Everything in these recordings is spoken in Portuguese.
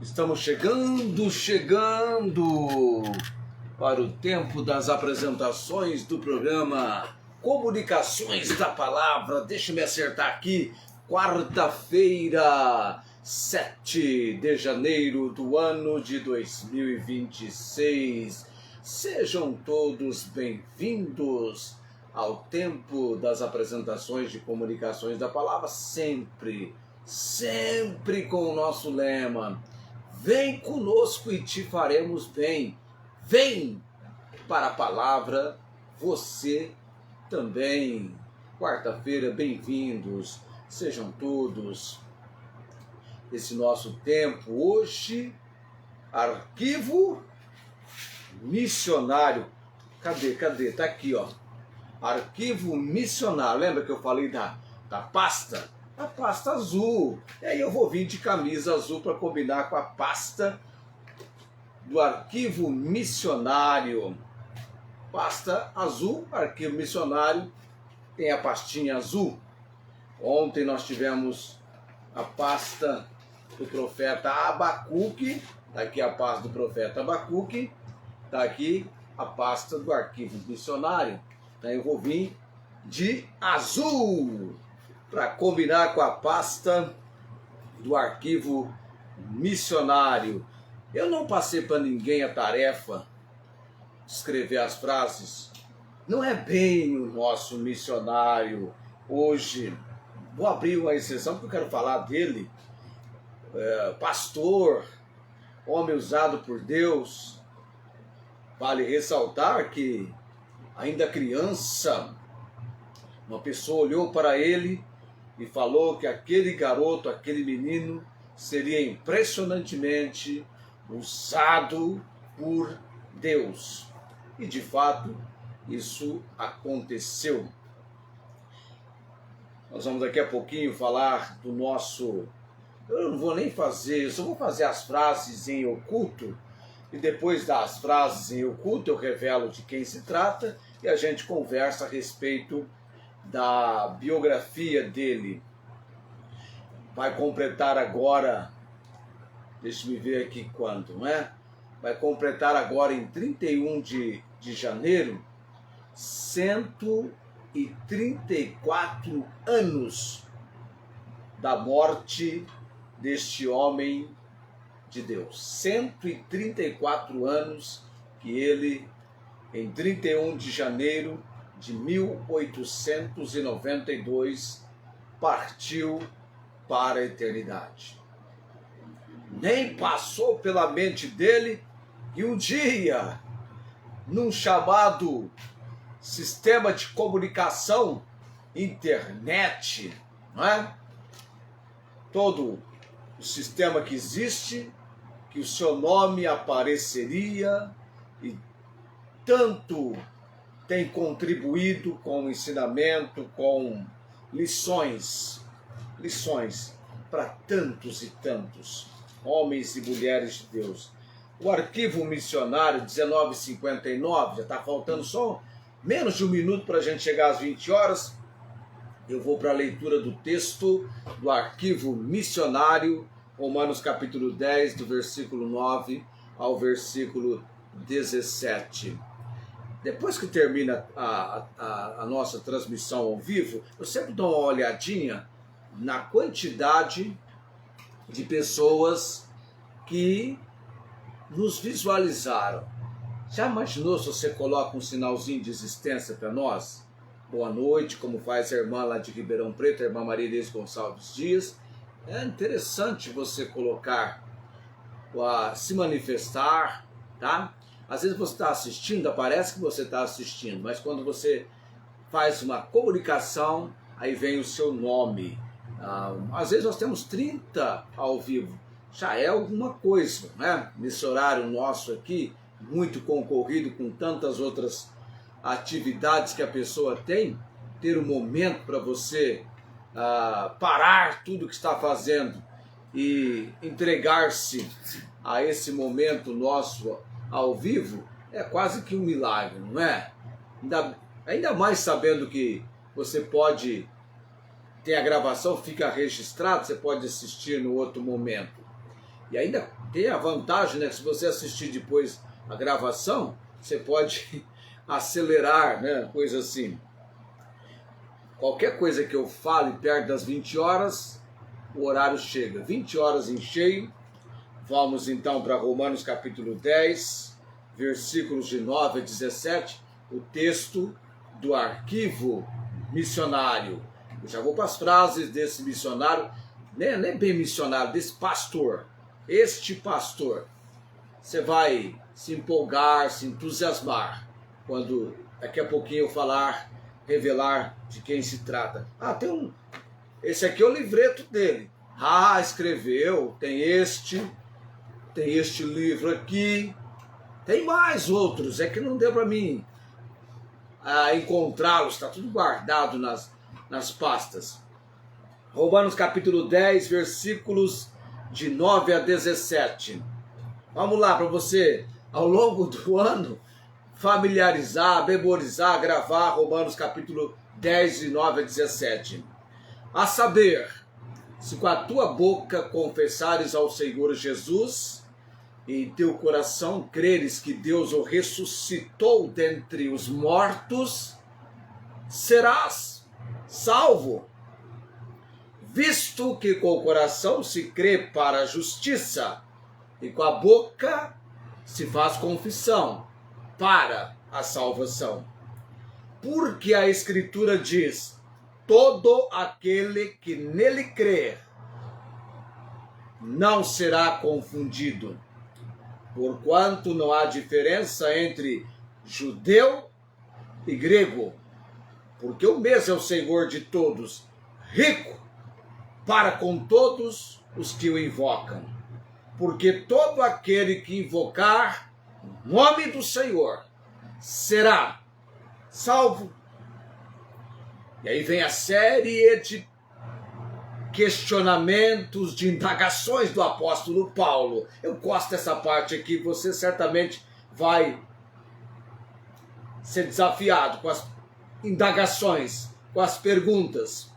Estamos chegando para o tempo das apresentações do programa Comunicações da Palavra. Deixa eu me acertar aqui. Quarta-feira, 7 de janeiro do ano de 2026. Sejam todos bem-vindos ao tempo das apresentações de Comunicações da Palavra, sempre com o nosso lema: vem conosco e te faremos bem. Vem para a palavra, você também. Quarta-feira, bem-vindos, sejam todos. Esse nosso tempo hoje, arquivo missionário. Cadê? Tá aqui, ó. Arquivo missionário. Lembra que eu falei da pasta? A pasta azul. E aí eu vou vir de camisa azul para combinar com a pasta do arquivo missionário. Pasta azul, arquivo missionário, tem a pastinha azul. Ontem nós tivemos a pasta do profeta Abacuque. Está aqui a pasta do profeta Abacuque. Está aqui a pasta do arquivo missionário. Então eu vou vir de azul para combinar com a pasta do arquivo missionário. Eu não passei para ninguém a tarefa de escrever as frases. Não é bem o nosso missionário hoje. Vou abrir uma exceção porque eu quero falar dele. Pastor, homem usado por Deus. Vale ressaltar que, ainda criança, uma pessoa olhou para ele e falou que aquele garoto, aquele menino, seria impressionantemente usado por Deus. E de fato, isso aconteceu. Nós vamos daqui a pouquinho falar do nosso... Eu não vou nem fazer, eu só vou fazer as frases em oculto, e depois das frases em oculto eu revelo de quem se trata e a gente conversa a respeito da biografia dele. Vai completar agora, deixa eu ver aqui quando, não é? Vai completar agora em 31 de janeiro 134 anos da morte deste homem de Deus. 134 anos que ele, em 31 de janeiro de 1892, partiu para a eternidade. Nem passou pela mente dele que um dia, num chamado sistema de comunicação, internet, não é? Todo o sistema que existe, que o seu nome apareceria, e tanto tem contribuído com o ensinamento, com lições para tantos e tantos homens e mulheres de Deus. O arquivo missionário 1959, já está faltando só menos de um minuto para a gente chegar às 20 horas. Eu vou para a leitura do texto do arquivo missionário, Romanos capítulo 10, do versículo 9 ao versículo 17. Depois que termina a nossa transmissão ao vivo, eu sempre dou uma olhadinha na quantidade de pessoas que nos visualizaram. Já imaginou se você coloca um sinalzinho de existência para nós? Boa noite, como faz a irmã lá de Ribeirão Preto, a irmã Maria Inês Gonçalves Dias. É interessante você colocar, se manifestar, tá? Às vezes você está assistindo, parece que você está assistindo, mas quando você faz uma comunicação, aí vem o seu nome. Às vezes nós temos 30 ao vivo, já é alguma coisa, né? Nesse horário nosso aqui, muito concorrido com tantas outras atividades que a pessoa tem, ter um momento para você parar tudo que está fazendo e entregar-se a esse momento nosso ao vivo, é quase que um milagre, não é? Ainda mais sabendo que você pode ter a gravação, fica registrado, você pode assistir no outro momento. E ainda Tem a vantagem, né? Que se você assistir depois a gravação, você pode acelerar, né? Coisa assim. Qualquer coisa que eu fale perto das 20 horas, o horário chega. 20 horas em cheio. Vamos então para Romanos capítulo 10, versículos de 9 a 17, o texto do arquivo missionário. Eu já vou para as frases desse missionário, nem é bem missionário, desse pastor. Este pastor. Você vai se empolgar, se entusiasmar, quando daqui a pouquinho eu revelar de quem se trata. Esse aqui é o livreto dele. Escreveu, tem este livro aqui, tem mais outros, é que não deu para mim encontrá-los, está tudo guardado nas pastas. Romanos capítulo 10, versículos de 9 a 17. Vamos lá, para você, ao longo do ano, familiarizar, memorizar, gravar Romanos capítulo 10, de 9 a 17. A saber, se com a tua boca confessares ao Senhor Jesus, e em teu coração creres que Deus o ressuscitou dentre os mortos, serás salvo. Visto que com o coração se crê para a justiça, e com a boca se faz confissão para a salvação. Porque a Escritura diz: todo aquele que nele crer não será confundido, porquanto não há diferença entre judeu e grego, porque o mesmo é o Senhor de todos, rico para com todos os que o invocam. Porque todo aquele que invocar o nome do Senhor será salvo. E aí vem a série de questionamentos, de indagações do apóstolo Paulo. Eu gosto dessa parte aqui, você certamente vai ser desafiado com as indagações, com as perguntas.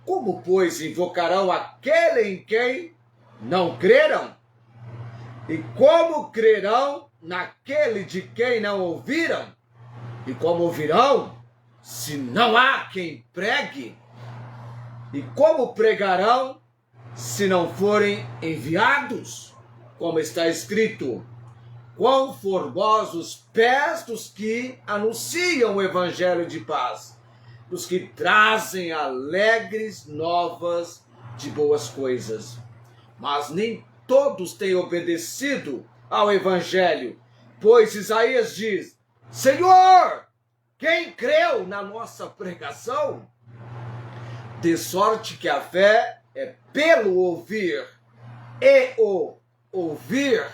Como, pois, invocarão aquele em quem não creram? E como crerão naquele de quem não ouviram? E como ouvirão, se não há quem pregue? E como pregarão, se não forem enviados? Como está escrito: quão formosos pés dos que anunciam o evangelho de paz, dos que trazem alegres novas de boas coisas. Mas nem todos têm obedecido ao evangelho, pois Isaías diz: Senhor, quem creu na nossa pregação? De sorte que a fé é pelo ouvir, e o ouvir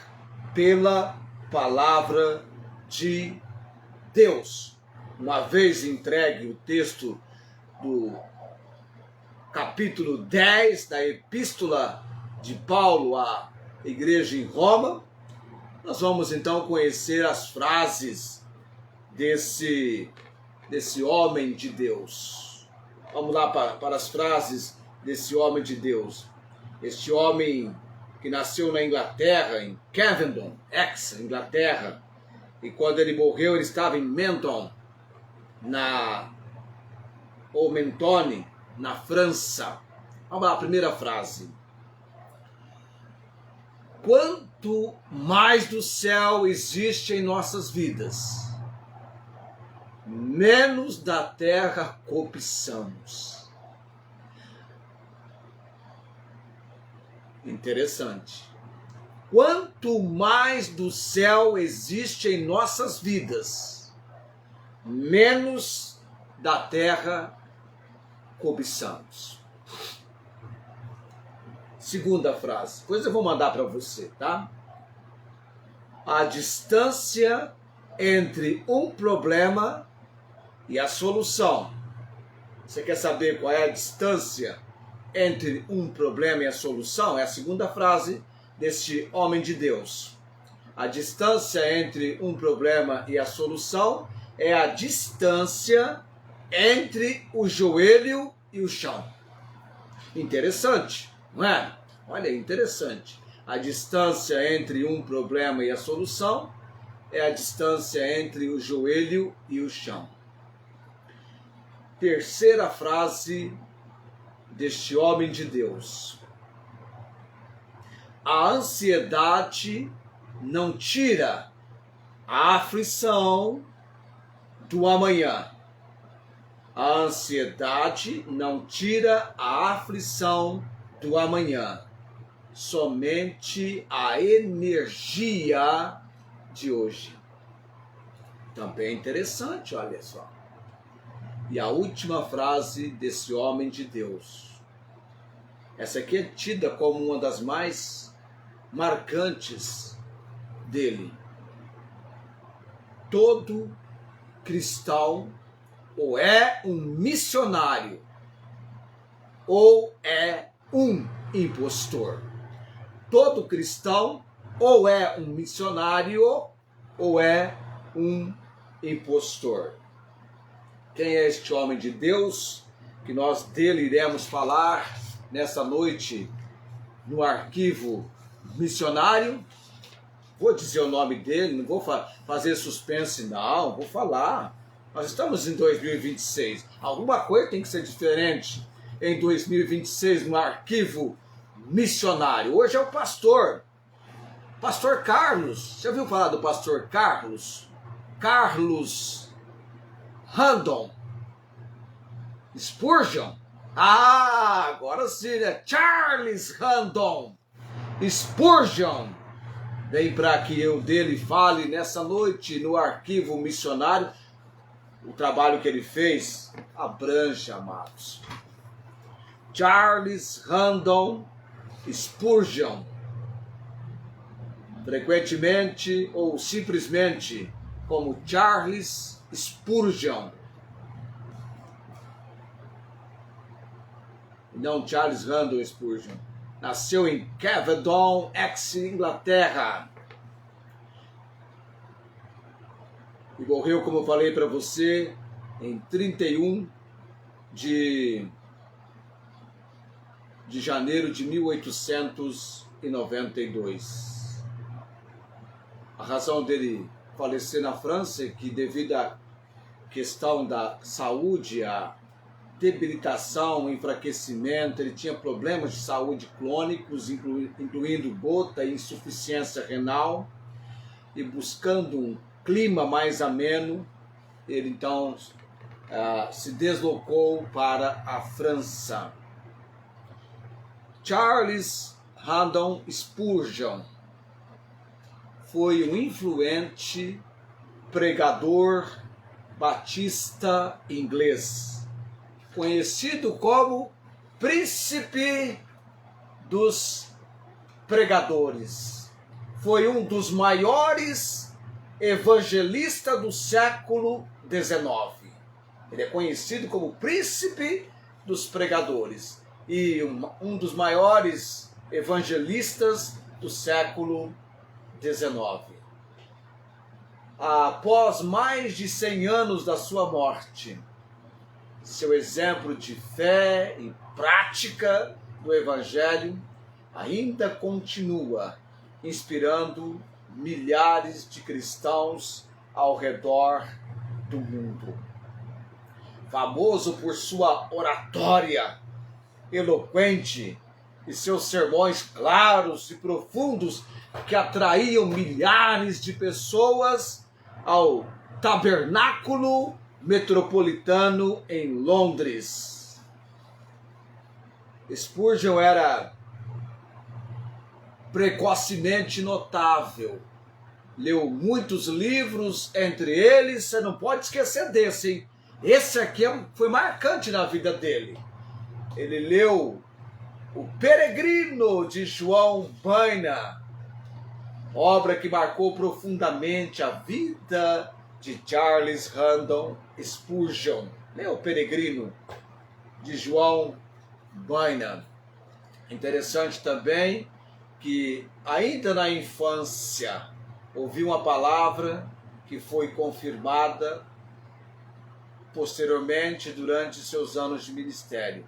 pela palavra de Deus. Uma vez entregue o texto do capítulo 10 da epístola de Paulo à igreja em Roma, nós vamos então conhecer as frases desse homem de Deus. Vamos lá para as frases desse homem de Deus. Este homem que nasceu na Inglaterra, em Cavendon, Inglaterra, e quando ele morreu ele estava em Menton, Mentone, na França. Vamos lá, a primeira frase. Quanto mais do céu existe em nossas vidas, menos da terra cobiçamos. Interessante. Quanto mais do céu existe em nossas vidas, menos da terra cobiçamos. Segunda frase. Depois eu vou mandar para você, tá? A distância entre um problema e a solução. Você quer saber qual é a distância entre um problema e a solução? É a segunda frase deste homem de Deus. A distância entre um problema e a solução é a distância entre o joelho e o chão. Interessante, não é? Olha, interessante. A distância entre um problema e a solução é a distância entre o joelho e o chão. Terceira frase deste homem de Deus. A ansiedade não tira a aflição do amanhã. A ansiedade não tira a aflição do amanhã. Somente a energia de hoje. Também interessante, olha só. E a última frase desse homem de Deus. Essa aqui é tida como uma das mais marcantes dele. Todo cristão ou é um missionário ou é um impostor. Todo cristão ou é um missionário ou é um impostor. Quem é este homem de Deus que nós dele iremos falar nessa noite no arquivo missionário? Vou dizer o nome dele, não vou fazer suspense não, vou falar. Nós estamos em 2026, alguma coisa tem que ser diferente em 2026 no arquivo missionário. Hoje é o pastor Carlos. Já ouviu falar do pastor Carlos? Carlos Randall Spurgeon. Agora sim, né? Charles Randall Spurgeon. Vem para que eu dele fale nessa noite no arquivo missionário. O trabalho que ele fez abrange, amados. Charles Randall Spurgeon, frequentemente ou simplesmente como Charles Spurgeon, não Charles Randall Spurgeon. Nasceu em Cavedon, ex-Inglaterra, e morreu, como eu falei para você, em 31 de janeiro de 1892. A razão dele falecer na França é que, devido à questão da saúde, a debilitação, enfraquecimento, ele tinha problemas de saúde crônicos, incluindo gota e insuficiência renal, e buscando um clima mais ameno, ele então se deslocou para a França. Charles Randall Spurgeon foi um influente pregador batista inglês, conhecido como Príncipe dos Pregadores. Foi um dos maiores evangelistas do século XIX. Ele é conhecido como Príncipe dos Pregadores e um dos maiores evangelistas do século XIX. Após mais de 100 anos da sua morte, seu exemplo de fé e prática do Evangelho ainda continua inspirando milhares de cristãos ao redor do mundo. Famoso por sua oratória eloquente e seus sermões claros e profundos que atraíam milhares de pessoas ao Tabernáculo Metropolitano em Londres. Spurgeon era precocemente notável. Leu muitos livros, entre eles, você não pode esquecer desse, hein? Esse aqui foi marcante na vida dele. Ele leu O Peregrino, de João Bunyan, obra que marcou profundamente a vida de Charles Randall Spurgeon. Leu O Peregrino, de João Bunyan. Interessante também que ainda na infância ouviu uma palavra que foi confirmada posteriormente durante seus anos de ministério.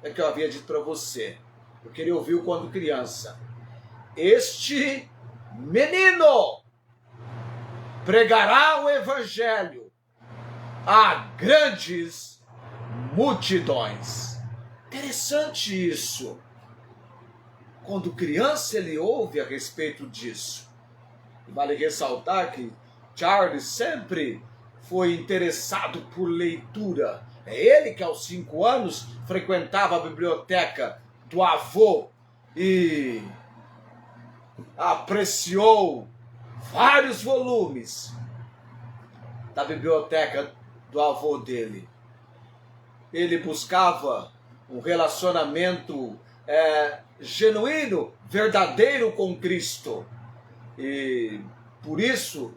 É que eu havia dito para você, porque ele ouviu quando criança. este menino pregará o evangelho a grandes multidões. Interessante isso. Quando criança ele ouve a respeito disso. Vale ressaltar que Charles sempre foi interessado por leitura. É ele que aos 5 anos frequentava a biblioteca do avô e apreciou vários volumes da biblioteca do avô dele. Ele buscava um relacionamento genuíno, verdadeiro com Cristo. E por isso,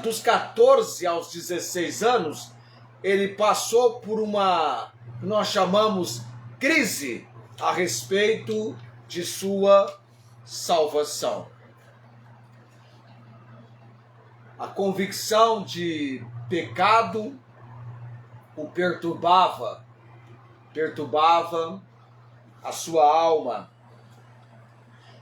dos 14 aos 16 anos, ele passou por uma, que nós chamamos, crise a respeito de sua salvação. A convicção de pecado o perturbava a sua alma.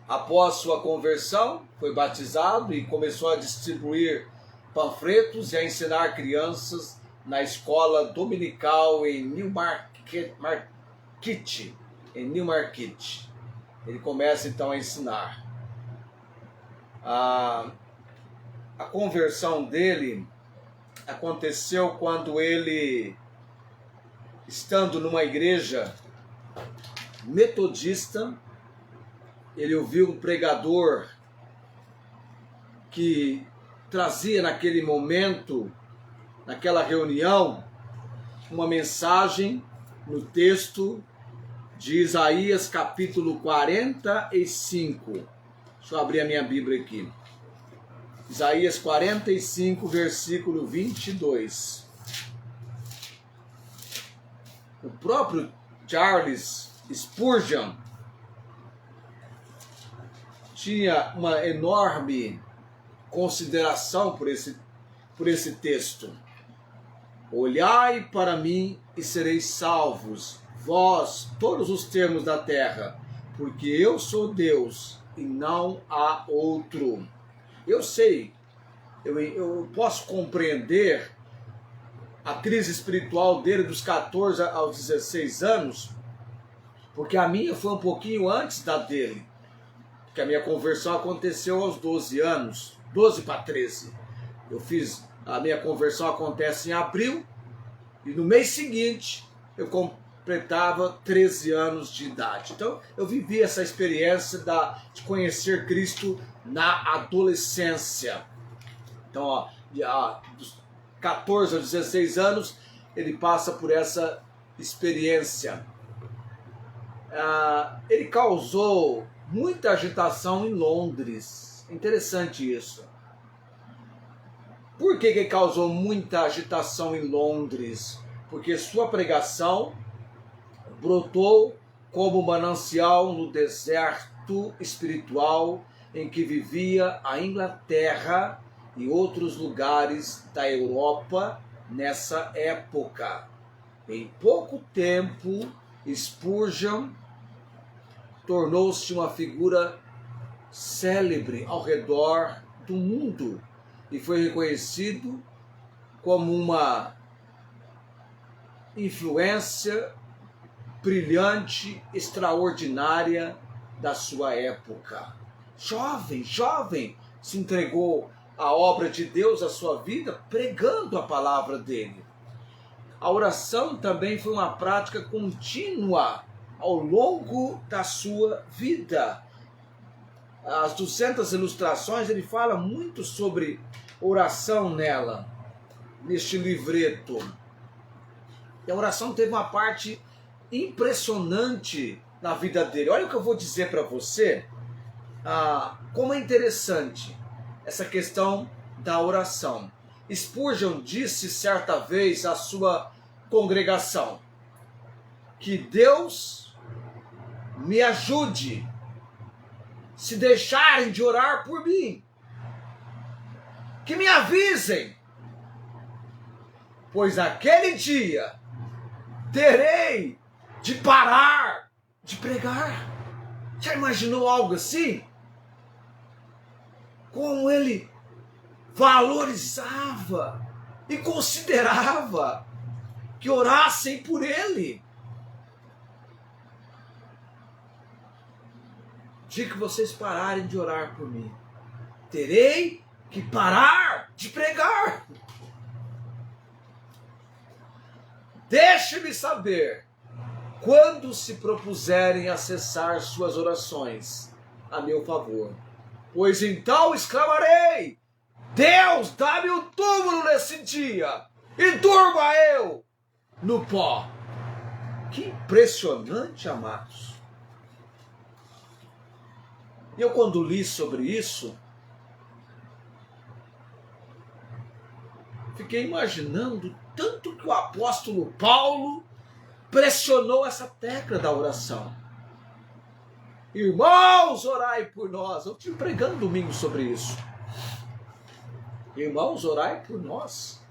Após sua conversão, foi batizado e começou a distribuir panfletos e a ensinar crianças na escola dominical em Newmarket. Ele começa então a ensinar. A conversão dele aconteceu quando ele, estando numa igreja metodista, ele ouviu um pregador que trazia naquele momento, naquela reunião, uma mensagem no texto de Isaías capítulo 45. Deixa eu abrir a minha Bíblia aqui. Isaías 45, versículo 22. O próprio Charles Spurgeon tinha uma enorme consideração por esse texto. Olhai para mim e sereis salvos, vós, todos os termos da terra, porque eu sou Deus e não há outro. Eu sei, eu posso compreender a crise espiritual dele dos 14 aos 16 anos, porque a minha foi um pouquinho antes da dele. Porque a minha conversão aconteceu aos 12 anos, 12 para 13. A minha conversão acontece em abril, e no mês seguinte eu completava 13 anos de idade. Então eu vivi essa experiência de conhecer Cristo na adolescência. Então, dos 14 aos 16 anos, ele passa por essa experiência. Ele causou muita agitação em Londres. Interessante isso. Por que ele causou muita agitação em Londres? Porque sua pregação brotou como manancial no deserto espiritual em que vivia a Inglaterra e outros lugares da Europa nessa época. Em pouco tempo, Spurgeon tornou-se uma figura célebre ao redor do mundo e foi reconhecido como uma influência brilhante, extraordinária da sua época. Jovem, se entregou à obra de Deus, à sua vida, pregando a palavra dele. A oração também foi uma prática contínua ao longo da sua vida. As 200 ilustrações, ele fala muito sobre oração neste livreto. E a oração teve uma parte impressionante na vida dele. Olha o que eu vou dizer para você, como é interessante essa questão da oração. Spurgeon disse certa vez à sua congregação: que Deus me ajude se deixarem de orar por mim, que me avisem, pois naquele dia terei de parar de pregar. Já imaginou algo assim? Como ele valorizava e considerava que orassem por ele. Dia que vocês pararem de orar por mim, terei que parar de pregar. Deixe-me saber quando se propuserem a cessar suas orações a meu favor, pois então exclamarei: Deus, dá-me um túmulo nesse dia e durma eu no pó. Que impressionante, amados. Eu, quando li sobre isso, fiquei imaginando tanto que o apóstolo Paulo pressionou essa tecla da oração. Irmãos, orai por nós. Eu estive pregando domingo sobre isso. Irmãos, orai por nós.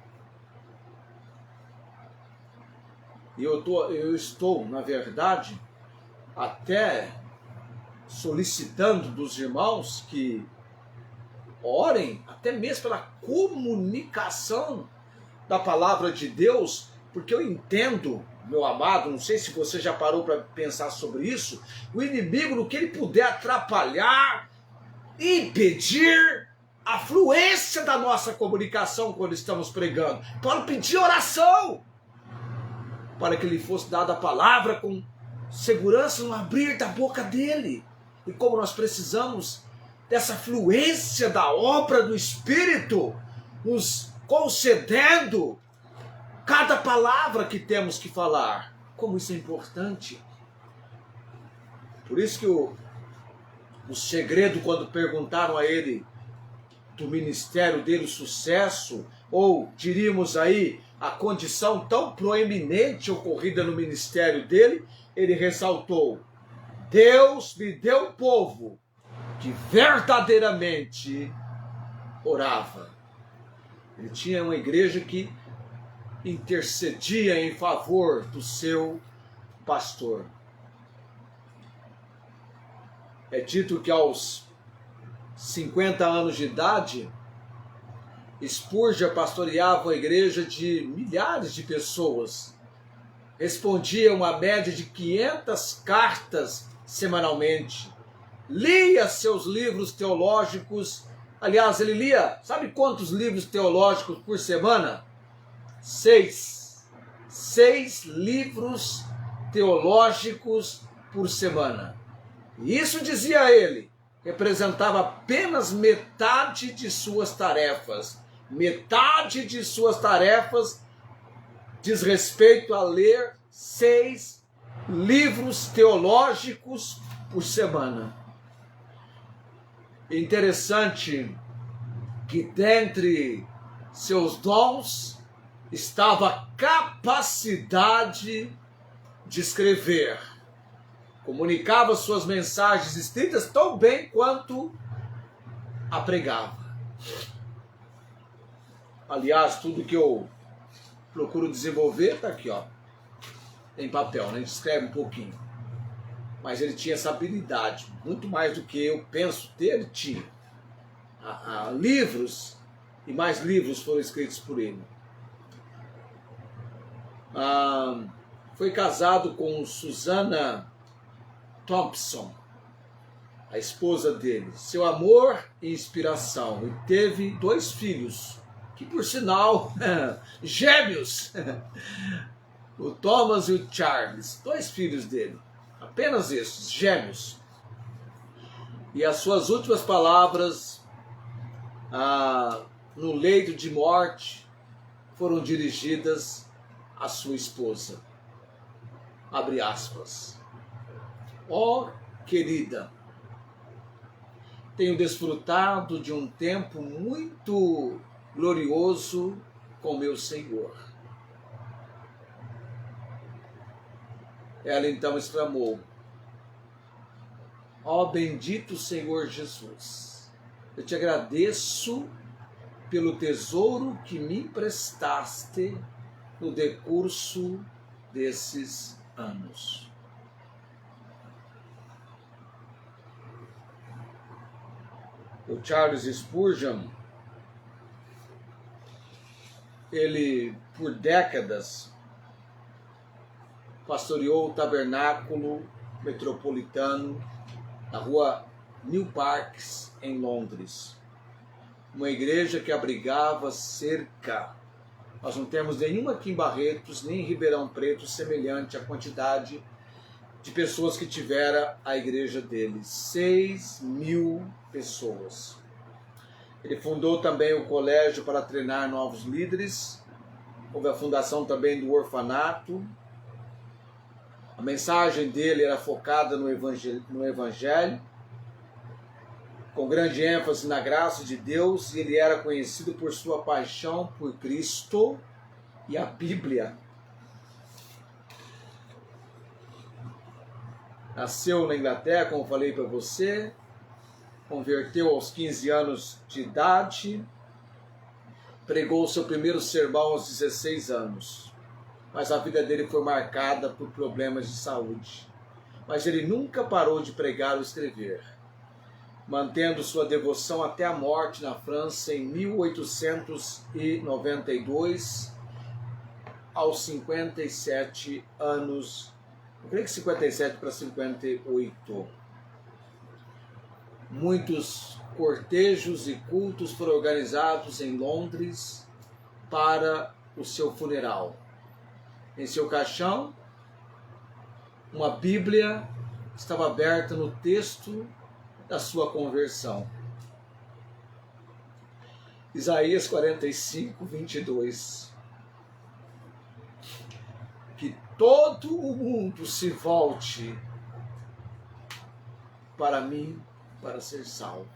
E eu estou, na verdade, até solicitando dos irmãos que orem, até mesmo pela comunicação da palavra de Deus, porque eu entendo, meu amado, não sei se você já parou para pensar sobre isso, o inimigo, no que ele puder atrapalhar, impedir a fluência da nossa comunicação quando estamos pregando, para pedir oração, para que lhe fosse dada a palavra com segurança no abrir da boca dele. E como nós precisamos dessa fluência da obra do Espírito, nos concedendo cada palavra que temos que falar. Como isso é importante. Por isso que o segredo, quando perguntaram a ele do ministério dele, o sucesso, ou diríamos aí, a condição tão proeminente ocorrida no ministério dele, ele ressaltou: Deus me deu um povo que verdadeiramente orava. Ele tinha uma igreja que intercedia em favor do seu pastor. É dito que aos 50 anos de idade, Spurgeon pastoreava uma igreja de milhares de pessoas. Respondia uma média de 500 cartas semanalmente. Lia seus livros teológicos. Aliás, ele lia, sabe quantos livros teológicos por semana? 6. 6 livros teológicos por semana. E isso, dizia ele, representava apenas metade de suas tarefas. Metade de suas tarefas diz respeito a ler 6 livros teológicos por semana. Interessante que dentre seus dons estava a capacidade de escrever. Comunicava suas mensagens escritas tão bem quanto a pregava. Aliás, tudo que eu procuro desenvolver está aqui, ó, em papel, né? A gente escreve um pouquinho. Mas ele tinha essa habilidade, muito mais do que eu penso ter, ele tinha. Livros, e mais livros foram escritos por ele. Foi casado com Susana Thompson, a esposa dele. Seu amor e inspiração. E teve 2 filhos, que por sinal, gêmeos. O Thomas e o Charles, 2 filhos dele. Apenas esses, gêmeos. E as suas últimas palavras no leito de morte foram dirigidas à sua esposa. Abre aspas. Ó, querida, tenho desfrutado de um tempo muito glorioso com meu Senhor. Ela então exclamou: ó bendito Senhor Jesus, eu te agradeço pelo tesouro que me emprestaste no decurso desses anos. O Charles Spurgeon, ele por décadas pastoreou o tabernáculo metropolitano na rua New Parks, em Londres. Uma igreja que abrigava cerca, nós não temos nenhuma aqui em Barretos, nem em Ribeirão Preto, semelhante à quantidade de pessoas que tivera a igreja dele. 6.000 pessoas. Ele fundou também o colégio para treinar novos líderes. Houve a fundação também do orfanato. A mensagem dele era focada no evangelho, com grande ênfase na graça de Deus, e ele era conhecido por sua paixão por Cristo e a Bíblia. Nasceu na Inglaterra, como falei para você, converteu aos 15 anos de idade, pregou seu primeiro sermão aos 16 anos, mas a vida dele foi marcada por problemas de saúde. Mas ele nunca parou de pregar ou escrever, mantendo sua devoção até a morte na França em 1892, aos 57 anos, eu creio que 57 para 58. Muitos cortejos e cultos foram organizados em Londres para o seu funeral. Em seu caixão, uma Bíblia estava aberta no texto da sua conversão. Isaías 45, 22. Que todo o mundo se volte para mim para ser salvo.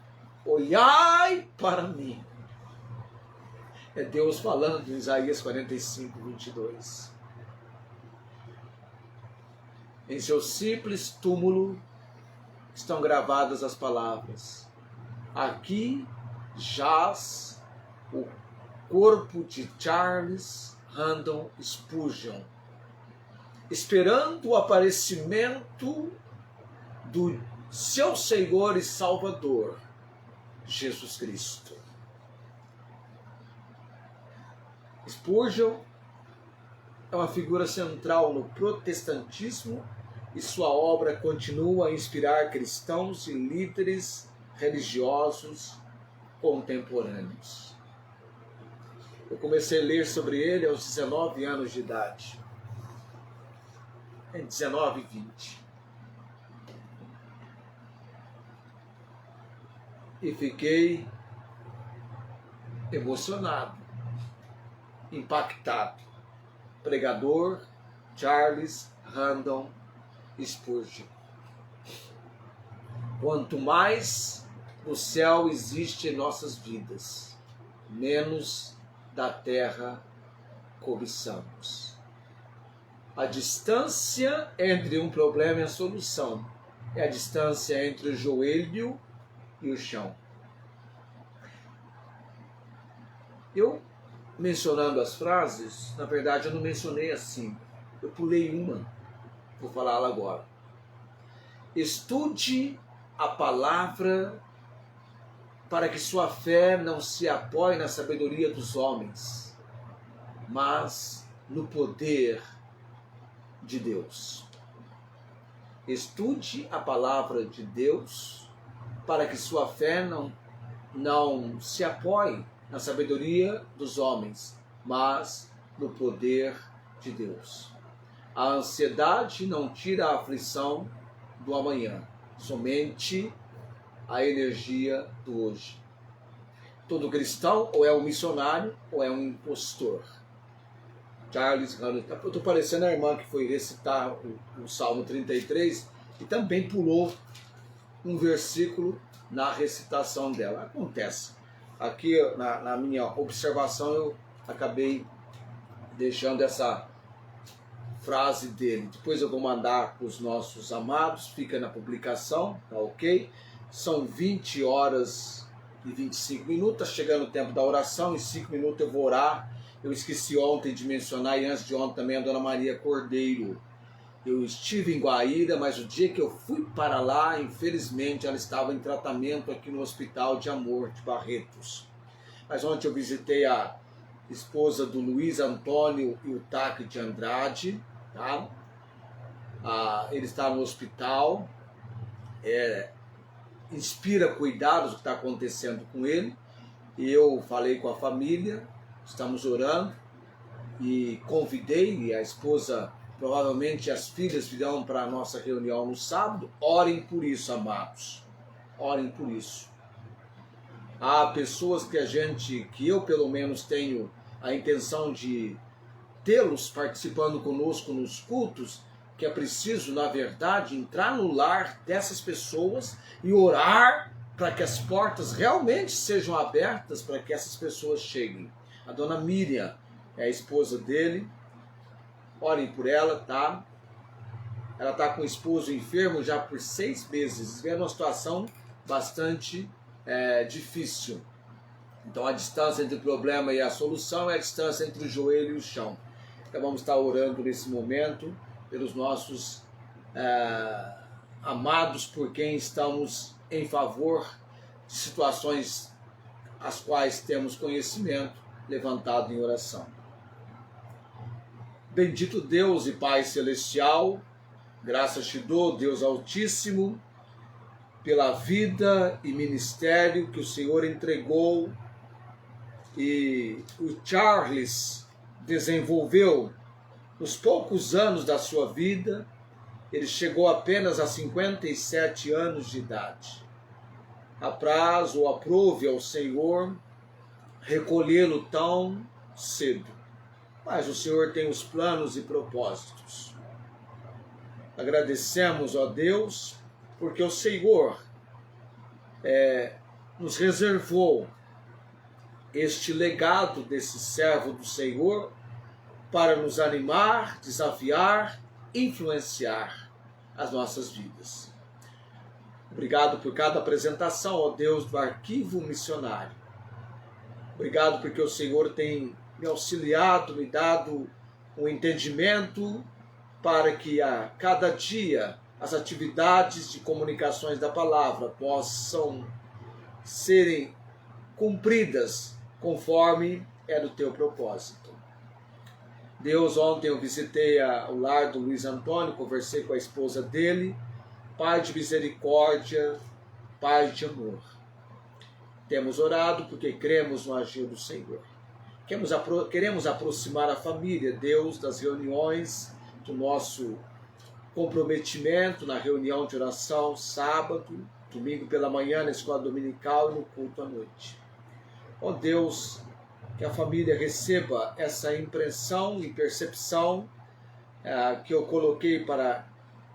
Olhai para mim. É Deus falando em Isaías 45, 22. Em seu simples túmulo estão gravadas as palavras: aqui jaz o corpo de Charles Haddon Spurgeon, esperando o aparecimento do seu Senhor e Salvador, Jesus Cristo. Spurgeon é uma figura central no protestantismo e sua obra continua a inspirar cristãos e líderes religiosos contemporâneos. Eu comecei a ler sobre ele aos 19 anos de idade. Em 19 e 20. E fiquei emocionado, impactado. Pregador Charles Haddon Spurgeon. Quanto mais o céu existe em nossas vidas, menos da terra cobiçamos. A distância entre um problema e a solução é a distância entre o joelho e o chão. Eu, mencionando as frases, na verdade eu não mencionei assim, eu pulei uma, vou falá-la agora. Estude a palavra para que sua fé não se apoie na sabedoria dos homens, mas no poder de Deus. Estude a palavra de Deus para que sua fé não se apoie na sabedoria dos homens, mas no poder de Deus. A ansiedade não tira a aflição do amanhã, somente a energia do hoje. Todo cristão ou é um missionário ou é um impostor. Charles Haddon, eu estou parecendo a irmã que foi recitar o Salmo 33 e também pulou um versículo na recitação dela. Acontece. Aqui na minha observação eu acabei deixando essa frase dele. Depois eu vou mandar para os nossos amados, fica na publicação, tá ok? São 20 horas e 25 minutos, está chegando o tempo da oração, em 5 minutos eu vou orar. Eu esqueci ontem de mencionar, e antes de ontem também, a Dona Maria Cordeiro. Eu estive em Guaíra, mas o dia que eu fui para lá, infelizmente, ela estava em tratamento aqui no Hospital de Amor de Barretos. Mas ontem eu visitei a esposa do Luiz Antônio Eutaque de Andrade, tá? Ele está no hospital, inspira cuidados do que está acontecendo com ele. E eu falei com a família, estamos orando e convidei a esposa, provavelmente as filhas virão para a nossa reunião no sábado. Orem por isso, amados, orem por isso. Há pessoas que eu pelo menos tenho a intenção de tê-los participando conosco nos cultos, que é preciso, na verdade, entrar no lar dessas pessoas e orar para que as portas realmente sejam abertas para que essas pessoas cheguem. A dona Miriam é a esposa dele, orem por ela, tá? Ela está com o esposo enfermo já por 6 meses, é uma situação bastante difícil. Então a distância entre o problema e a solução é a distância entre o joelho e o chão. Então vamos estar orando nesse momento pelos nossos amados, por quem estamos em favor de situações as quais temos conhecimento, levantado em oração. Bendito Deus e Pai Celestial, graças te dou, Deus Altíssimo, pela vida e ministério que o Senhor entregou e o Charles desenvolveu nos poucos anos da sua vida. Ele chegou apenas a 57 anos de idade. Apraz ou aprove ao Senhor recolhê-lo tão cedo. Mas o Senhor tem os planos e propósitos. Agradecemos, ó Deus, porque o Senhor nos reservou este legado desse servo do Senhor para nos animar, desafiar, influenciar as nossas vidas. Obrigado por cada apresentação, ó Deus, do arquivo missionário. Obrigado porque o Senhor tem me auxiliado, me dado um entendimento para que a cada dia as atividades de comunicações da palavra possam serem cumpridas conforme é do teu propósito. Deus, ontem eu visitei o lar do Luiz Antônio, conversei com a esposa dele. Pai de misericórdia, Pai de amor. Temos orado porque cremos no agir do Senhor. Queremos aproximar a família, Deus, das reuniões, do nosso comprometimento na reunião de oração, sábado, domingo pela manhã, na escola dominical e no culto à noite. Ó Deus, que a família receba essa impressão e percepção que eu coloquei para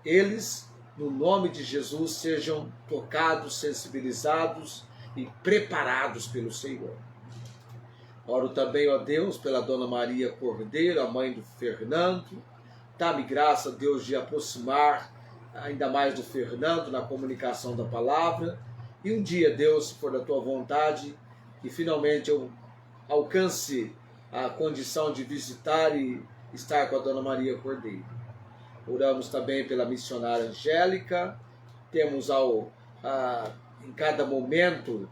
eles, no nome de Jesus, sejam tocados, sensibilizados e preparados pelo Senhor. Oro também, ó Deus, pela Dona Maria Cordeiro, a mãe do Fernando. Dá-me graça, Deus, de aproximar ainda mais do Fernando na comunicação da palavra. E um dia, Deus, se for da tua vontade, que finalmente eu alcance a condição de visitar e estar com a Dona Maria Cordeiro. Oramos também pela missionária Angélica. Temos em cada momento,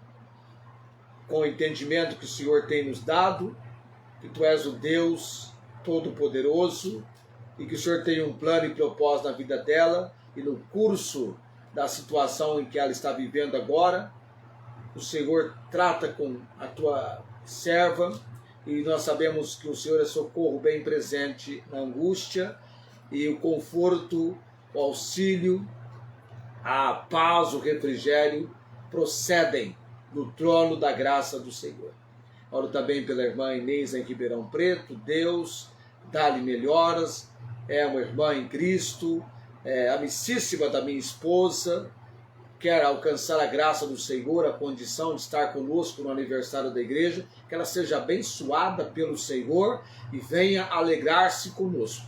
com o entendimento que o Senhor tem nos dado, que Tu és o Deus Todo-Poderoso e que o Senhor tem um plano e propósito na vida dela e no curso da situação em que ela está vivendo agora. O Senhor trata com a Tua serva e nós sabemos que o Senhor é socorro bem presente na angústia, e o conforto, o auxílio, a paz, o refrigério procedem do trono da graça do Senhor. Oro também pela irmã Inês em Ribeirão Preto. Deus, dá-lhe melhoras, é uma irmã em Cristo, amicíssima da minha esposa, quer alcançar a graça do Senhor, a condição de estar conosco no aniversário da igreja, que ela seja abençoada pelo Senhor e venha alegrar-se conosco.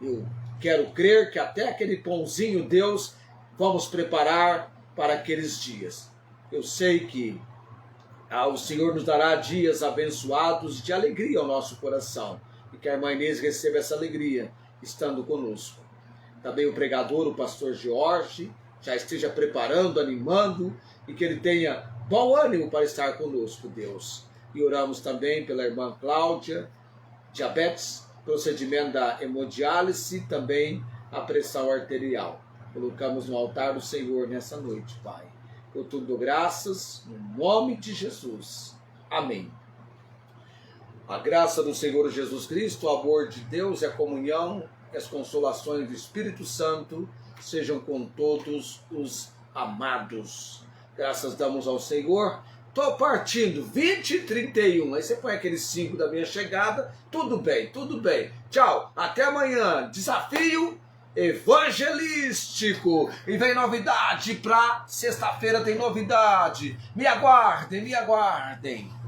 Eu quero crer que até aquele pãozinho, Deus, vamos preparar para aqueles dias. Eu sei que o Senhor nos dará dias abençoados de alegria ao nosso coração, e que a irmã Inês receba essa alegria estando conosco. também o pregador, o pastor Jorge, já esteja preparando, animando, e que ele tenha bom ânimo para estar conosco, Deus. E oramos também pela irmã Cláudia, diabetes, procedimento da hemodiálise, também a pressão arterial. Colocamos no altar do Senhor nessa noite, Pai. Eu tudo dou graças, no nome de Jesus. Amém. A graça do Senhor Jesus Cristo, o amor de Deus e a comunhão e as consolações do Espírito Santo sejam com todos os amados. Graças damos ao Senhor. Estou partindo, 20h31. Aí você põe aquele 5 da minha chegada. Tudo bem, tudo bem. Tchau, até amanhã. Desafio evangelístico. E vem novidade para sexta-feira, tem novidade. Me aguardem, me aguardem.